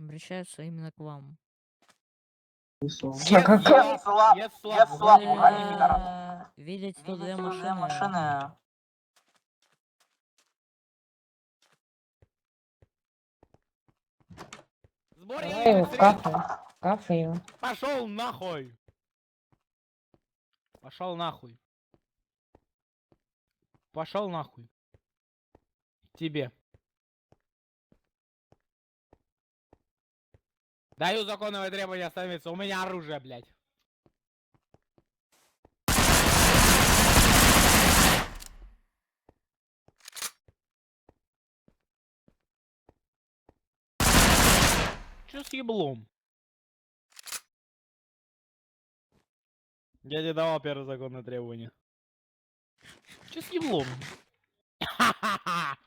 Обращаются именно к вам. Я слаб, Вы пидорас. видите тут две Две машины. машины. Давай в кафе. Кафе его. Пошел нахуй! Пошел нахуй. Пошел нахуй. Тебе. Даю законное требование остановиться. У меня оружие, блядь. Чё с еблом? Я тебе давал первое законное требование. Чё с еблом? Ха-ха-ха!